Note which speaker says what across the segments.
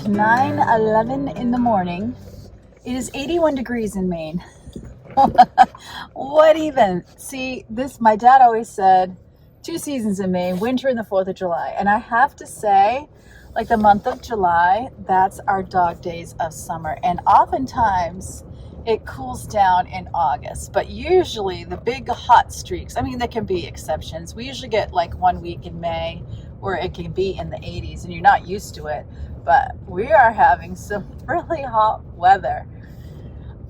Speaker 1: 9:11 in the morning. It is 81 degrees in Maine. What even? See, my dad always said 2 seasons in Maine, winter and the 4th of July. And I have to say, like the month of July, that's our dog days of summer. And oftentimes it cools down in August. But usually the big hot streaks, I mean, there can be exceptions. We usually get like 1 week in May where it can be in the 80s and you're not used to it. But we are having some really hot weather.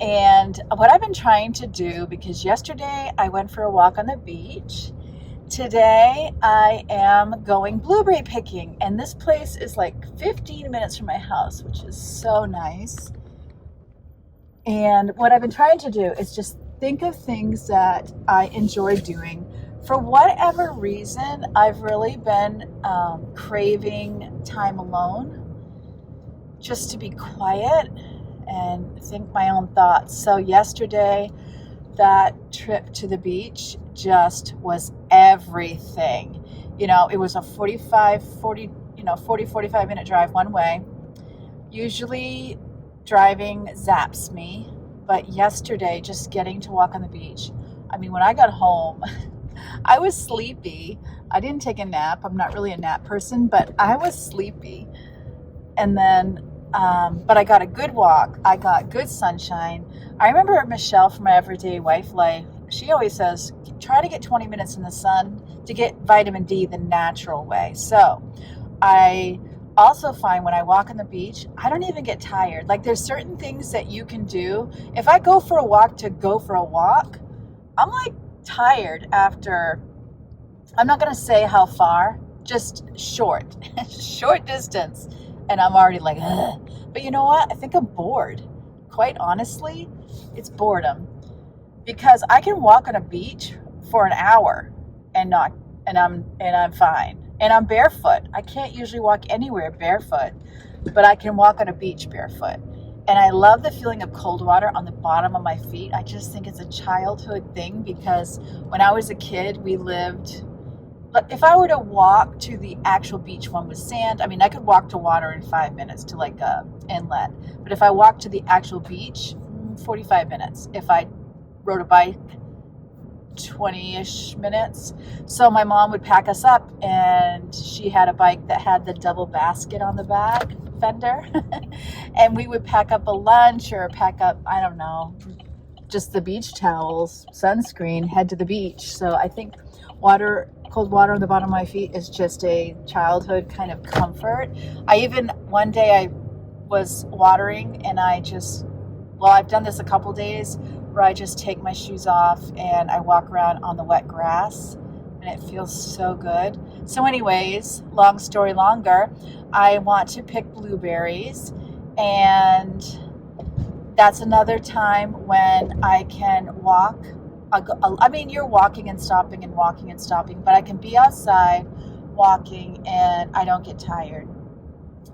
Speaker 1: And what I've been trying to do, because yesterday I went for a walk on the beach, today I am going blueberry picking. And this place is like 15 minutes from my house, which is so nice. And what I've been trying to do is just think of things that I enjoy doing. For whatever reason, I've really been craving time alone, just to be quiet and think my own thoughts. So yesterday, that trip to the beach just was everything. You know, it was a 45 minute drive one way. Usually driving zaps me, but yesterday just getting to walk on the beach. I mean, when I got home, I was sleepy. I didn't take a nap. I'm not really a nap person, but I was sleepy. And then but I got a good walk. I got good sunshine. I remember Michelle from my Everyday Wife Life. She always says, try to get 20 minutes in the sun to get vitamin D the natural way. So I also find when I walk on the beach, I don't even get tired. Like there's certain things that you can do. If I go for a walk to go for a walk, I'm like tired after, I'm not going to say how far, just short distance. And I'm already like, ugh. But you know what? I think I'm bored. Quite honestly, it's boredom. Because I can walk on a beach for an hour and I'm fine. And I'm barefoot. I can't usually walk anywhere barefoot, but I can walk on a beach barefoot. And I love the feeling of cold water on the bottom of my feet. I just think it's a childhood thing because when I was a kid, we lived. But if I were to walk to the actual beach one with sand, I mean, I could walk to water in 5 minutes to like a inlet. But if I walked to the actual beach, 45 minutes. If I rode a bike, 20-ish minutes. So my mom would pack us up and she had a bike that had the double basket on the back fender. And we would pack up a lunch or pack up, I don't know, just the beach towels, sunscreen, head to the beach. So I think cold water on the bottom of my feet is just a childhood kind of comfort. One day I was watering and I've done this a couple days where I just take my shoes off and I walk around on the wet grass and it feels so good. So anyways, long story longer, I want to pick blueberries and that's another time when I can walk. I mean, you're walking and stopping, but I can be outside walking and I don't get tired.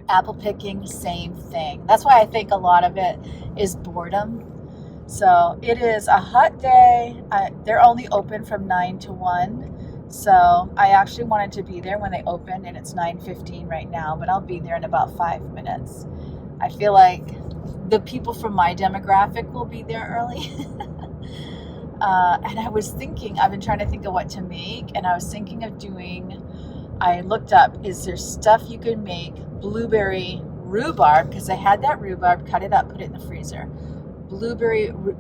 Speaker 1: Apple picking, same thing. That's why I think a lot of it is boredom. So it is a hot day. They're only open from 9 to 1. So I actually wanted to be there when they open and it's 9:15 right now, but I'll be there in about 5 minutes. I feel like the people from my demographic will be there early. And I've been trying to think of what to make, and I was thinking of I looked up, is there stuff you can make blueberry rhubarb, because I had that rhubarb, cut it up, put it in the freezer.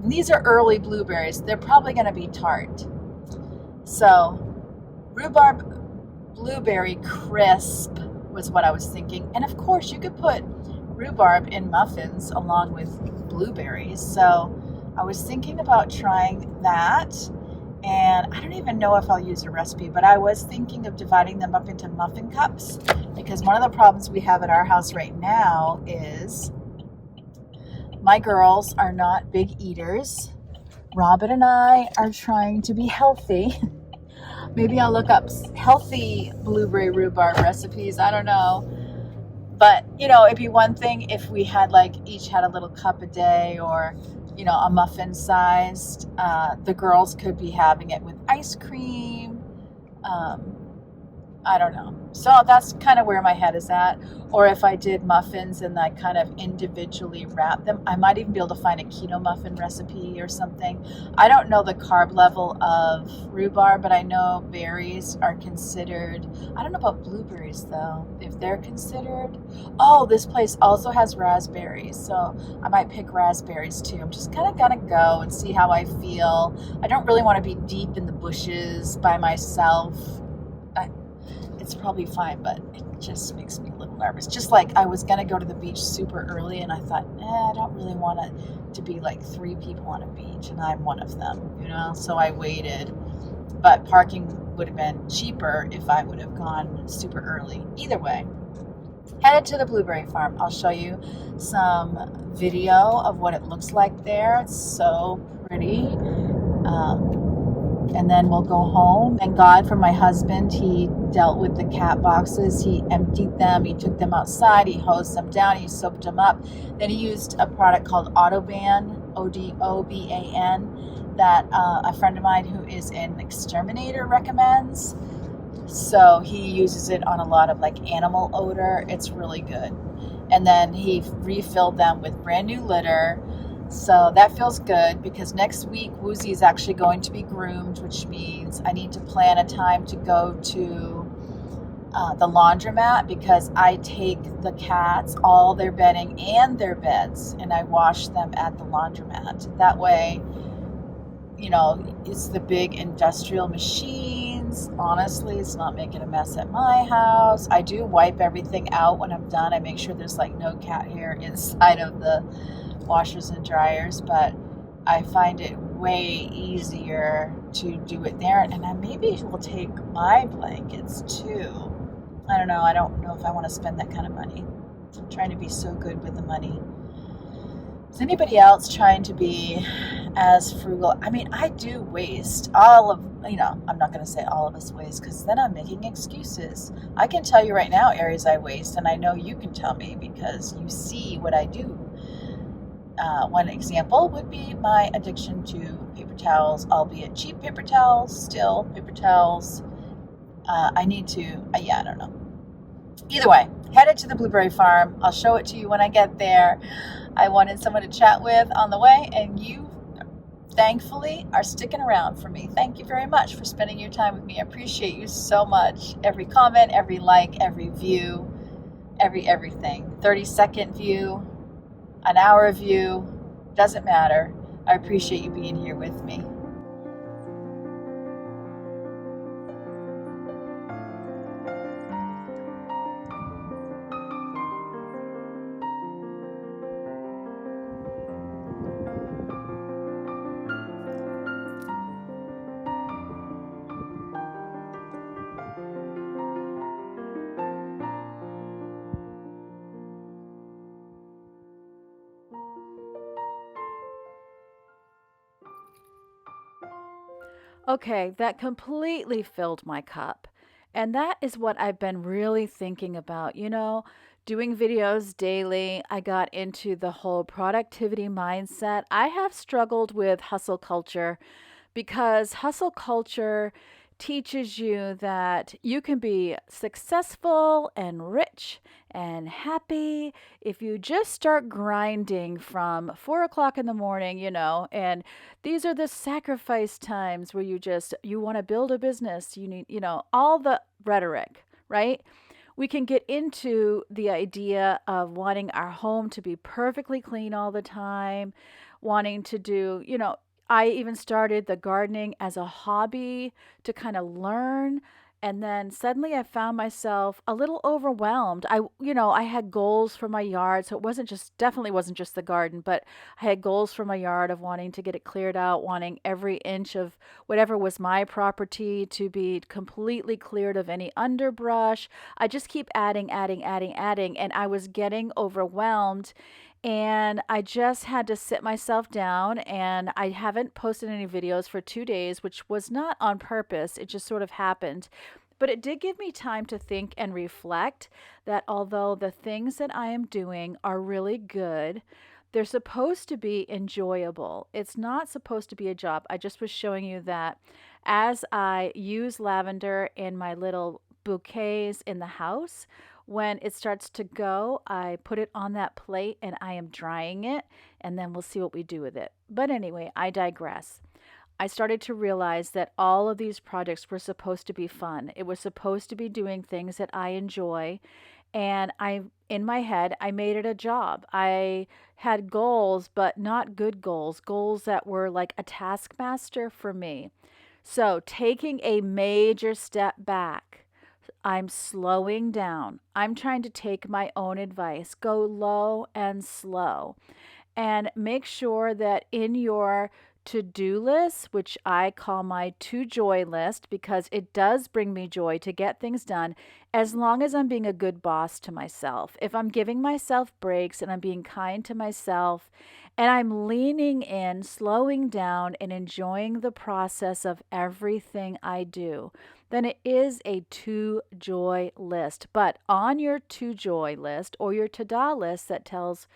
Speaker 1: These are early blueberries. They're probably going to be tart. So rhubarb blueberry crisp was what I was thinking. And of course you could put rhubarb in muffins along with blueberries. So I was thinking about trying that, and I don't even know if I'll use a recipe, but I was thinking of dividing them up into muffin cups, because one of the problems we have at our house right now is my girls are not big eaters. Robin and I are trying to be healthy. Maybe I'll look up healthy blueberry rhubarb recipes. I don't know. But, it'd be one thing if we had each had a little cup a day or a muffin sized. The girls could be having it with ice cream. I don't know. So that's kind of where my head is at. Or if I did muffins and I kind of individually wrap them, I might even be able to find a keto muffin recipe or something. I don't know the carb level of rhubarb, but I know berries are considered. I don't know about blueberries though, if they're considered. Oh, this place also has raspberries, so I might pick raspberries too. I'm just kind of gonna go and see how I feel. I don't really want to be deep in the bushes by myself. I, it's probably fine, but it just makes me a little nervous. Just like I was going to go to the beach super early, and I thought, I don't really want it to be like 3 people on a beach, and I'm one of them, So I waited. But parking would have been cheaper if I would have gone super early. Either way, headed to the blueberry farm. I'll show you some video of what it looks like there. It's so pretty. And then we'll go home. Thank God for my husband. He dealt with the cat boxes. He emptied them. He took them outside. He hosed them down. He soaped them up. Then he used a product called Autoban, Odoban, that a friend of mine who is an exterminator recommends. So he uses it on a lot of like animal odor. It's really good. And then he refilled them with brand new litter. So that feels good because next week Woozy is actually going to be groomed, which means I need to plan a time to go to the laundromat because I take the cats, all their bedding and their beds, and I wash them at the laundromat. That way, it's the big industrial machines. Honestly, it's not making a mess at my house. I do wipe everything out when I'm done. I make sure there's like no cat hair inside of the washers and dryers, but I find it way easier to do it there. And I maybe will take my blankets too. I don't know. I don't know if I want to spend that kind of money. I'm trying to be so good with the money. Is anybody else trying to be as frugal? I mean, I do waste all of, I'm not going to say all of us waste because then I'm making excuses. I can tell you right now areas I waste, and I know you can tell me because you see what I do. One example would be my addiction to paper towels, albeit cheap paper towels, still paper towels. I need to, I don't know. Either way, headed to the blueberry farm. I'll show it to you when I get there. I wanted someone to chat with on the way, and you thankfully are sticking around for me. Thank you very much for spending your time with me. I appreciate you so much. Every comment, every like, every view, everything. 30-second view, an hour view, doesn't matter. I appreciate you being here with me. Okay, that completely filled my cup. And that is what I've been really thinking about. Doing videos daily. I got into the whole productivity mindset. I have struggled with hustle culture because hustle culture teaches you that you can be successful and rich and happy if you just start grinding from 4 o'clock in the morning, and these are the sacrifice times where you want to build a business. You need, all the rhetoric, right? We can get into the idea of wanting our home to be perfectly clean all the time, wanting to do, I even started the gardening as a hobby to kind of learn. And then suddenly I found myself a little overwhelmed. I had goals for my yard. So it definitely wasn't just the garden, but I had goals for my yard of wanting to get it cleared out, wanting every inch of whatever was my property to be completely cleared of any underbrush. I just keep adding, adding, adding, adding. And I was getting overwhelmed. And I just had to sit myself down, and I haven't posted any videos for 2 days, which was not on purpose. It just sort of happened. But it did give me time to think and reflect that although the things that I am doing are really good, they're supposed to be enjoyable. It's not supposed to be a job. I just was showing you that as I use lavender in my little bouquets in the house. When it starts to go, I put it on that plate and I am drying it, and then we'll see what we do with it. But anyway, I digress. I started to realize that all of these projects were supposed to be fun. It was supposed to be doing things that I enjoy. And in my head, I made it a job. I had goals, but not good goals, goals that were like a taskmaster for me. So, taking a major step back, I'm slowing down. I'm trying to take my own advice, go low and slow, and make sure that in your to do list, which I call my to joy list because it does bring me joy to get things done, as long as I'm being a good boss to myself. If I'm giving myself breaks and I'm being kind to myself and I'm leaning in, slowing down, and enjoying the process of everything I do, then it is a to joy list. But on your to joy list or your to do list that tells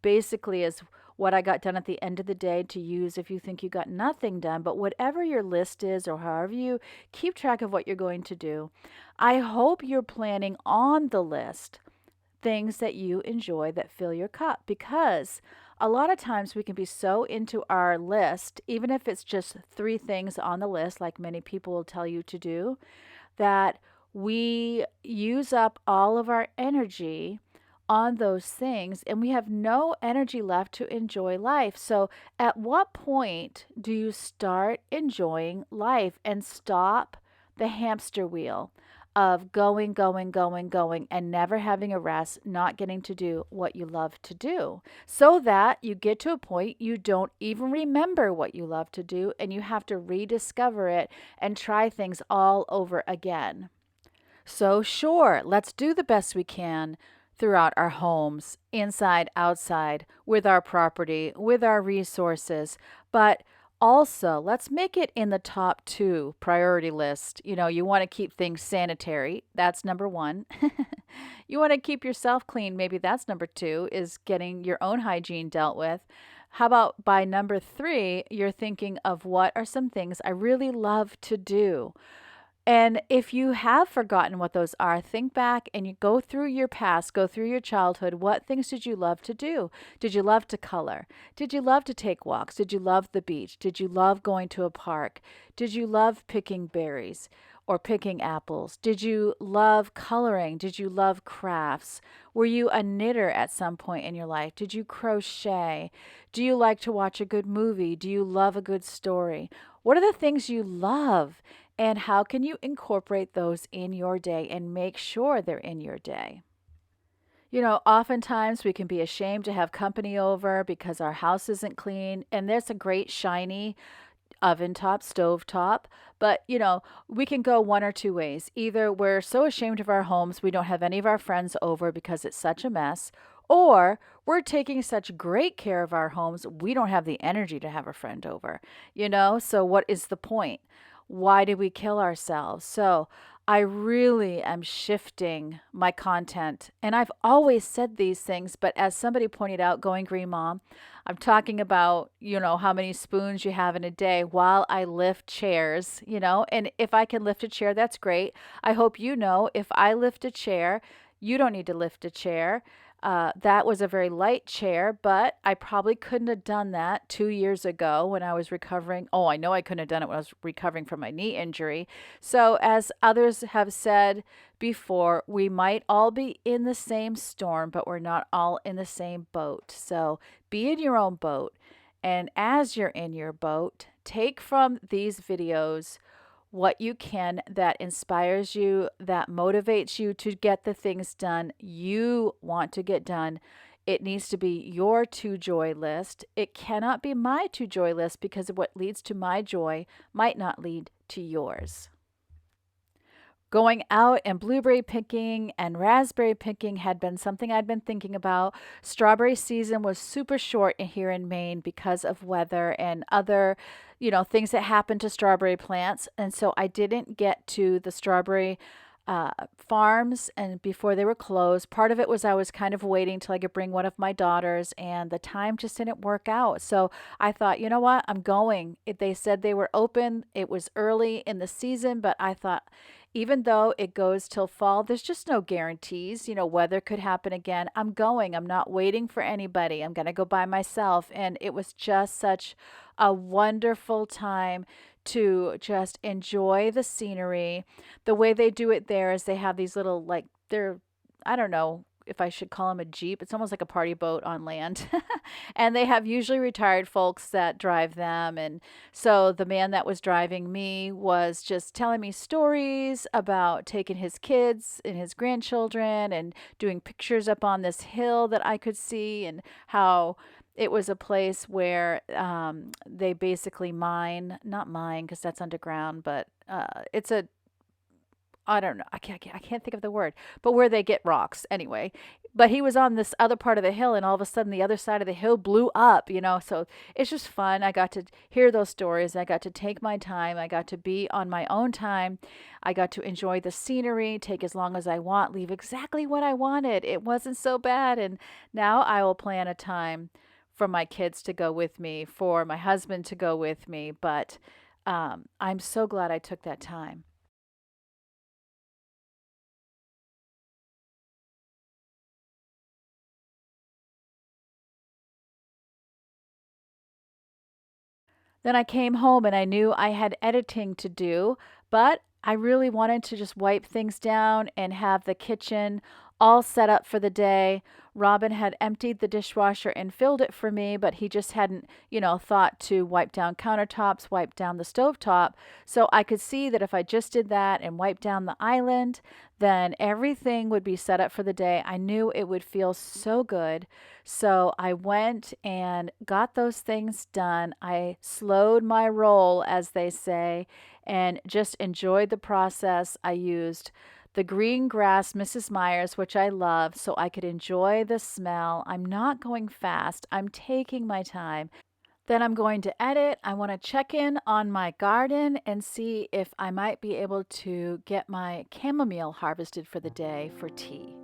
Speaker 1: basically is what I got done at the end of the day to use if you think you got nothing done. But whatever your list is, or however you keep track of what you're going to do, I hope you're planning on the list things that you enjoy that fill your cup, because a lot of times we can be so into our list, even if it's just three things on the list, like many people will tell you to do, that we use up all of our energy on those things and we have no energy left to enjoy life. So, at what point do you start enjoying life and stop the hamster wheel of going, going, going, going, and never having a rest, not getting to do what you love to do, so that you get to a point you don't even remember what you love to do and you have to rediscover it and try things all over again? So, sure, let's do the best we can throughout our homes, inside, outside, with our property, with our resources. But also, let's make it in the top two priority list. You know, you want to keep things sanitary. That's number one. You want to keep yourself clean. Maybe that's number two, is getting your own hygiene dealt with. How about by number three, you're thinking of what are some things I really love to do? And if you have forgotten what those are, think back and you go through your past, go through your childhood. What things did you love to do? Did you love to color? Did you love to take walks? Did you love the beach? Did you love going to a park? Did you love picking berries or picking apples? Did you love coloring? Did you love crafts? Were you a knitter at some point in your life? Did you crochet? Do you like to watch a good movie? Do you love a good story? What are the things you love? And how can you incorporate those in your day and make sure they're in your day? You know, oftentimes we can be ashamed to have company over because our house isn't clean, and there's a great shiny oven top, stove top. But, you know, we can go one or two ways. Either we're so ashamed of our homes, we don't have any of our friends over because it's such a mess, or we're taking such great care of our homes, we don't have the energy to have a friend over, you know? So, what is the point? Why do we kill ourselves? So, I really am shifting my content. And I've always said these things, but as somebody pointed out, Going Green Mom, I'm talking about, you know, how many spoons you have in a day while I lift chairs, you know, and if I can lift a chair, that's great. I hope you know if I lift a chair, you don't need to lift a chair. That was a very light chair, but I probably couldn't have done that 2 years ago when I was recovering. Oh, I know I couldn't have done it when I was recovering from my knee injury. So, as others have said before, we might all be in the same storm, but we're not all in the same boat. So, be in your own boat. And as you're in your boat, take from these videos what you can that inspires you, that motivates you to get the things done you want to get done. It needs to be your to joy list. It cannot be my to joy list because what leads to my joy might not lead to yours. Going out and blueberry picking and raspberry picking had been something I'd been thinking about. Strawberry season was super short here in Maine because of weather and other, you know, things that happen to strawberry plants. And so I didn't get to the strawberry farms and before they were closed. Part of it was I was kind of waiting till I could bring one of my daughters, and the time just didn't work out. So I thought, you know what, I'm going. They said they were open. It was early in the season, but I thought Even though it goes till fall, there's just no guarantees. Weather could happen again. I'm going. I'm not waiting for anybody. I'm going to go by myself. And it was just such a wonderful time to just enjoy the scenery. The way they do it there is they have these little, like, they're, I don't know if I should call them a Jeep. It's almost like a party boat on land. And they have usually retired folks that drive them. And so the man that was driving me was just telling me stories about taking his kids and his grandchildren and doing pictures up on this hill that I could see, and how it was a place where they basically mine, not mine because that's underground, but it's a, I don't know. I can't think of the word, but where they get rocks anyway. But he was on this other part of the hill, and all of a sudden the other side of the hill blew up. So it's just fun. I got to hear those stories. I got to take my time. I got to be on my own time. I got to enjoy the scenery, take as long as I want, leave exactly what I wanted. It wasn't so bad. And now I will plan a time for my kids to go with me, for my husband to go with me. But I'm so glad I took that time. Then I came home and I knew I had editing to do, but I really wanted to just wipe things down and have the kitchen all set up for the day. Robin had emptied the dishwasher and filled it for me, but he just hadn't, thought to wipe down countertops, wipe down the stovetop. So I could see that if I just did that and wiped down the island, then everything would be set up for the day. I knew it would feel so good. So I went and got those things done. I slowed my roll, as they say, and just enjoyed the process. I used the green grass Mrs. Myers, which I love, so I could enjoy the smell. I'm not going fast, I'm taking my time. Then I'm going to edit. I want to check in on my garden and see if I might be able to get my chamomile harvested for the day for tea.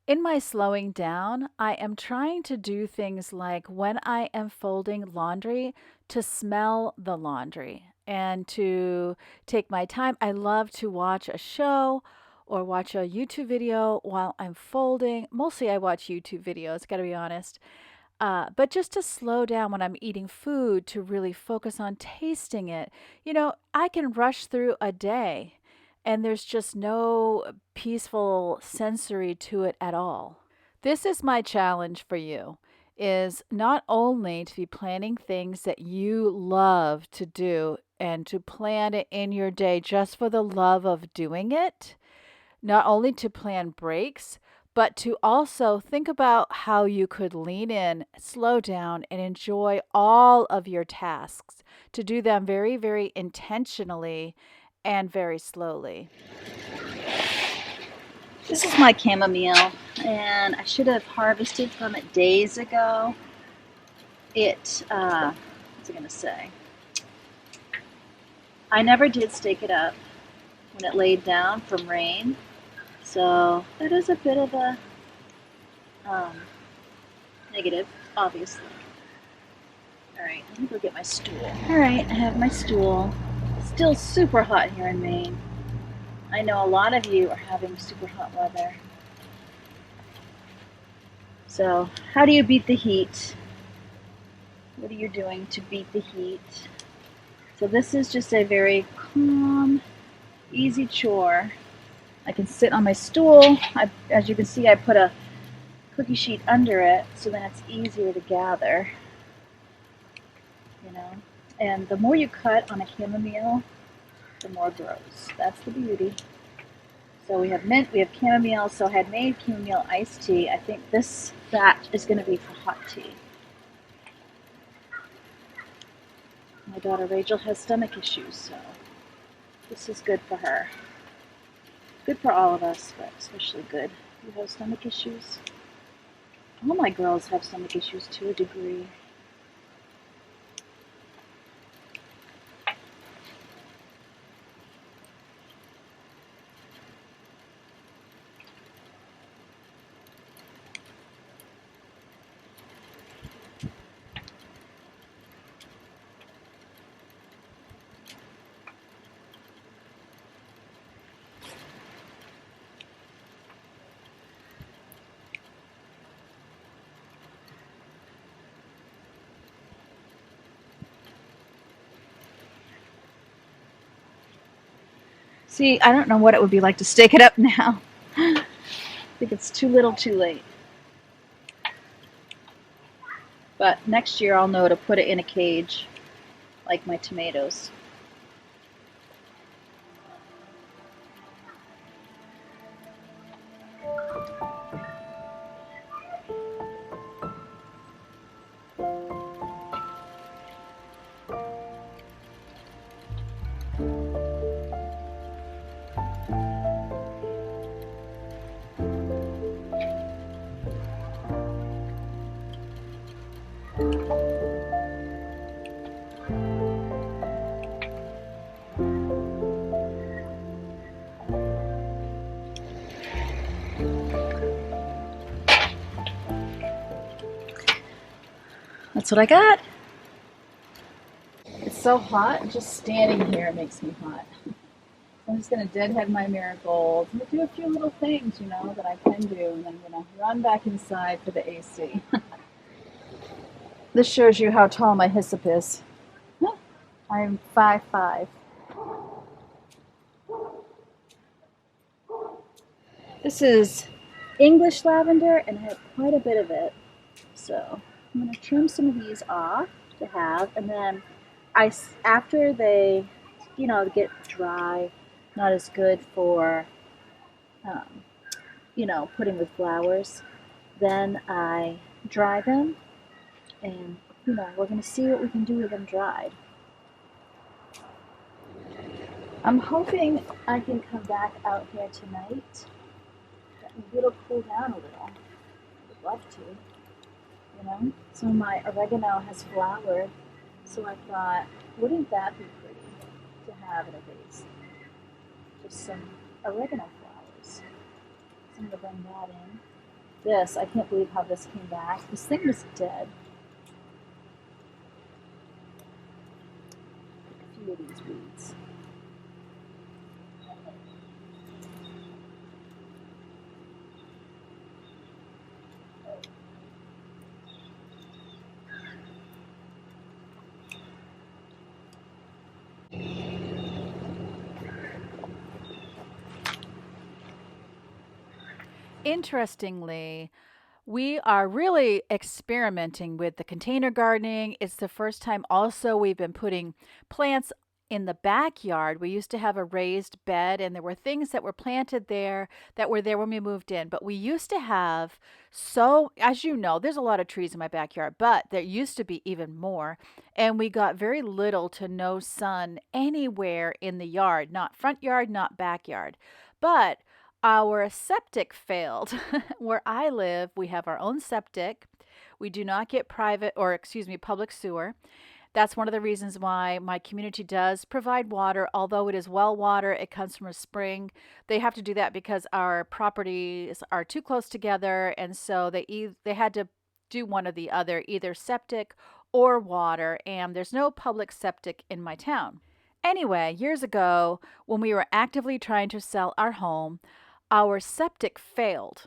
Speaker 1: In my slowing down, I am trying to do things like when I am folding laundry, to smell the laundry and to take my time. I love to watch a show or watch a YouTube video while I'm folding. Mostly I watch YouTube videos, gotta be honest. But just to slow down when I'm eating food, to really focus on tasting it. I can rush through a day and there's just no peaceful sensory to it at all. This is my challenge for you, is not only to be planning things that you love to do and to plan it in your day just for the love of doing it, not only to plan breaks, but to also think about how you could lean in, slow down, and enjoy all of your tasks, to do them very, very intentionally and very slowly.
Speaker 2: This is my chamomile, and I should have harvested from it days ago. What's it going to say? I never did stake it up when it laid down from rain, so that is a bit of a um, negative, obviously. Alright, let me go get my stool. Alright, I have my stool. Still super hot here in Maine. I know a lot of you are having super hot weather. So, how do you beat the heat? What are you doing to beat the heat? So this is just a very calm, easy chore. I can sit on my stool. As you can see, I put a cookie sheet under it, so then it's easier to gather. You know, and the more you cut on a chamomile, the more it grows. That's the beauty. So we have mint, we have chamomile. So I had made chamomile iced tea. I think this batch is going to be for hot tea. My daughter Rachel has stomach issues, so this is good for her. Good for all of us, but especially good. You have stomach issues? All my girls have stomach issues to a degree. See, I don't know what it would be like to stake it up now. I think it's too little too late. But next year I'll know to put it in a cage, like my tomatoes. That's what I got. It's so hot, just standing here makes me hot. I'm just going to deadhead my marigolds and do a few little things, that I can do, and then I'm going to run back inside for the AC. This shows you how tall my hyssop is. I'm 5'5". This is English lavender, and I have quite a bit of it. So I'm going to trim some of these off to have, and then after they, get dry, not as good for, putting with flowers, then I dry them, and, we're going to see what we can do with them dried. I'm hoping I can come back out here tonight. Maybe it'll cool down a little. I would love to, So my oregano has flowered, so I thought, wouldn't that be pretty to have in a vase? Just some oregano flowers. So I'm going to bring that in. I can't believe how this came back. This thing was dead. Pick a few of these weeds.
Speaker 1: Interestingly, we are really experimenting with the container gardening. It's the first time also we've been putting plants in the backyard, we used to have a raised bed, and there were things that were planted there that were there when we moved in. But we used to have, so, as you know, there's a lot of trees in my backyard, but there used to be even more. And we got very little to no sun anywhere in the yard, not front yard, not backyard. But our septic failed. Where I live, we have our own septic. We do not get private, or excuse me, public sewer. That's one of the reasons why my community does provide water, although it is well water, it comes from a spring. They have to do that because our properties are too close together, and so they had to do one or the other, either septic or water, and there's no public septic in my town. Anyway, years ago, when we were actively trying to sell our home, our septic failed.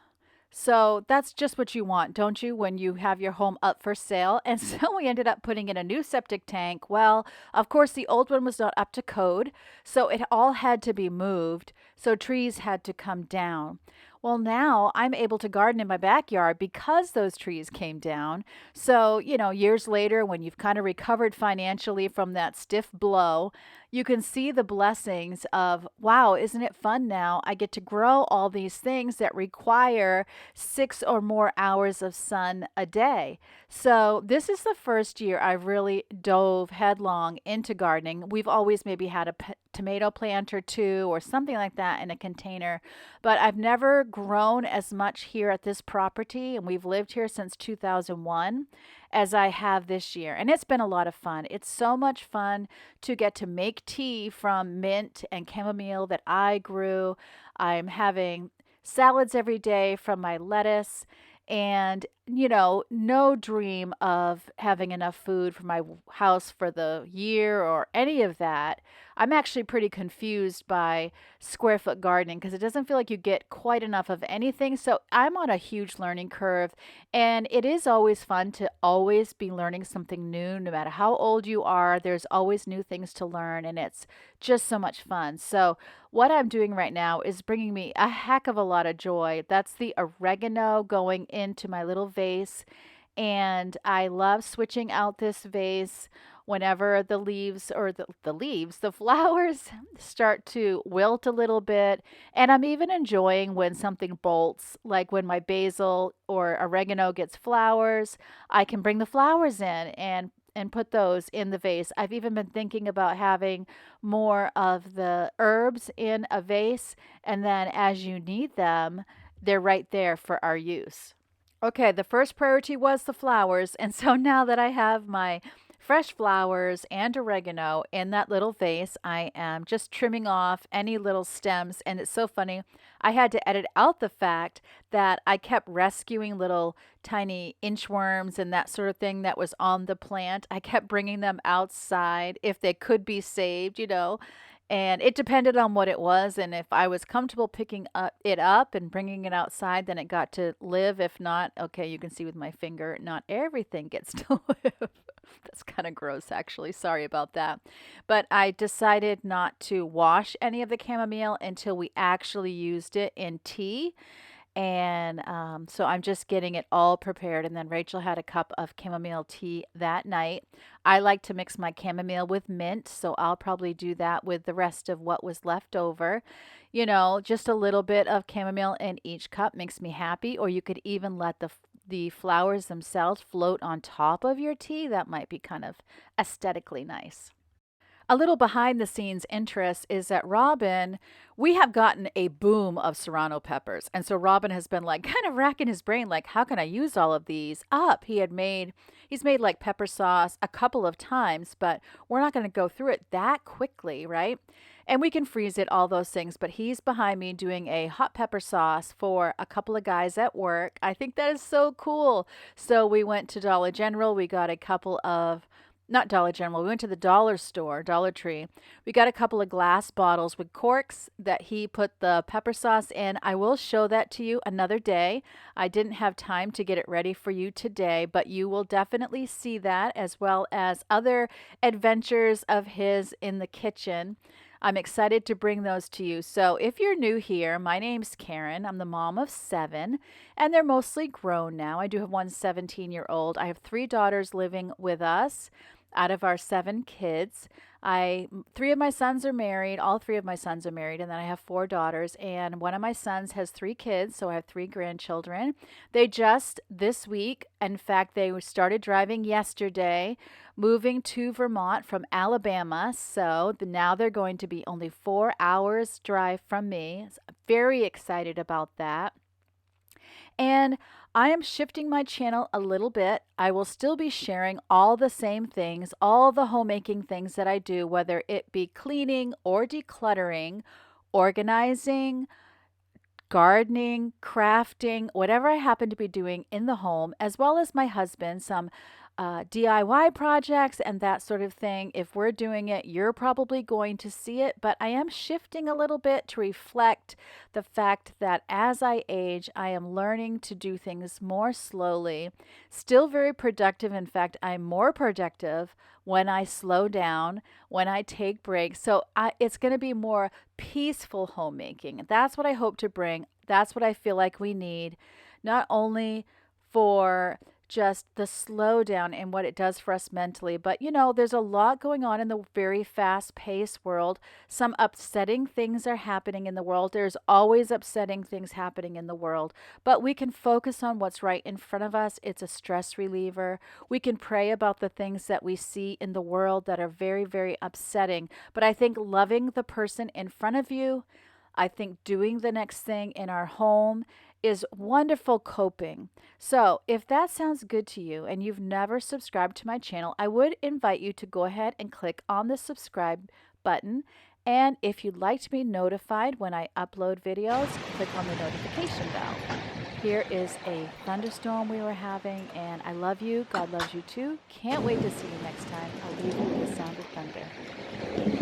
Speaker 1: So that's just what you want, don't you, when you have your home up for sale? And so we ended up putting in a new septic tank. Well, of course, the old one was not up to code, so it all had to be moved. So trees had to come down. Well, now I'm able to garden in my backyard because those trees came down. So, years later, when you've kind of recovered financially from that stiff blow, you can see the blessings of, wow, isn't it fun now? I get to grow all these things that require 6 or more hours of sun a day. So, this is the first year I've really dove headlong into gardening. We've always maybe had a tomato plant or two or something like that in a container, but I've never grown as much here at this property, and we've lived here since 2001, as I have this year. And it's been a lot of fun. It's so much fun to get to make tea from mint and chamomile that I grew. I'm having salads every day from my lettuce, and no dream of having enough food for my house for the year or any of that. I'm actually pretty confused by square foot gardening because it doesn't feel like you get quite enough of anything. So I'm on a huge learning curve, and it is always fun to always be learning something new. No matter how old you are, there's always new things to learn, and it's just so much fun. So what I'm doing right now is bringing me a heck of a lot of joy. That's the oregano going into my little vase, and I love switching out this vase whenever the leaves or the flowers start to wilt a little bit. And I'm even enjoying when something bolts, like when my basil or oregano gets flowers, I can bring the flowers in and put those in the vase. I've even been thinking about having more of the herbs in a vase, and then as you need them, they're right there for our use. Okay, the first priority was the flowers. And so now that I have my fresh flowers and oregano in that little vase, I am just trimming off any little stems. And it's so funny. I had to edit out the fact that I kept rescuing little tiny inchworms and that sort of thing that was on the plant. I kept bringing them outside if they could be saved. And it depended on what it was, and if I was comfortable picking it up and bringing it outside, then it got to live. If not, okay, you can see with my finger, not everything gets to live. That's kind of gross, actually. Sorry about that. But I decided not to wash any of the chamomile until we actually used it in tea. And so I'm just getting it all prepared. And then Rachel had a cup of chamomile tea that night. I like to mix my chamomile with mint, so I'll probably do that with the rest of what was left over. Just a little bit of chamomile in each cup makes me happy. Or you could even let the flowers themselves float on top of your tea. That might be kind of aesthetically nice. A little behind the scenes interest is that Robin, we have gotten a boom of serrano peppers. And so Robin has been like kind of racking his brain, like, how can I use all of these up? He's made like pepper sauce a couple of times, but we're not going to go through it that quickly, right? And we can freeze it, all those things. But he's behind me doing a hot pepper sauce for a couple of guys at work. I think that is so cool. So we went to Dollar General. We got a couple of not Dollar General, we went to the dollar store, Dollar Tree. We got a couple of glass bottles with corks that he put the pepper sauce in. I will show that to you another day. I didn't have time to get it ready for you today, but you will definitely see that as well as other adventures of his in the kitchen. I'm excited to bring those to you. So if you're new here, my name's Karen. I'm the mom of 7, and they're mostly grown now. I do have one 17-year-old. I have 3 daughters living with us. out of our 7 kids. Three of my sons are married. All three of my sons are married, and then I have 4 daughters. And one of my sons has 3 kids, so I have 3 grandchildren. They just this week, in fact, they started driving yesterday, moving to Vermont from Alabama. So now they're going to be only 4 hours drive from me. So I'm very excited about that. And I am shifting my channel a little bit. I will still be sharing all the same things, all the homemaking things that I do, whether it be cleaning or decluttering, organizing, gardening, crafting, whatever I happen to be doing in the home, as well as my husband, some DIY projects and that sort of thing. If we're doing it, you're probably going to see it, but I am shifting a little bit to reflect the fact that as I age, I am learning to do things more slowly, still very productive. In fact, I'm more productive when I slow down, when I take breaks. So it's going to be more peaceful homemaking. That's what I hope to bring. That's what I feel like we need, not only for just the slowdown and what it does for us mentally. But there's a lot going on in the very fast paced world. Some upsetting things are happening in the world. There's always upsetting things happening in the world. But we can focus on what's right in front of us. It's a stress reliever. We can pray about the things that we see in the world that are very, very upsetting. But I think loving the person in front of you, I think doing the next thing in our home is wonderful coping. So, if that sounds good to you and you've never subscribed to my channel, I would invite you to go ahead and click on the subscribe button. And if you'd like to be notified when I upload videos, click on the notification bell. Here is a thunderstorm we were having, and I love you. God loves you too. Can't wait to see you next time. I'll leave you with the sound of thunder.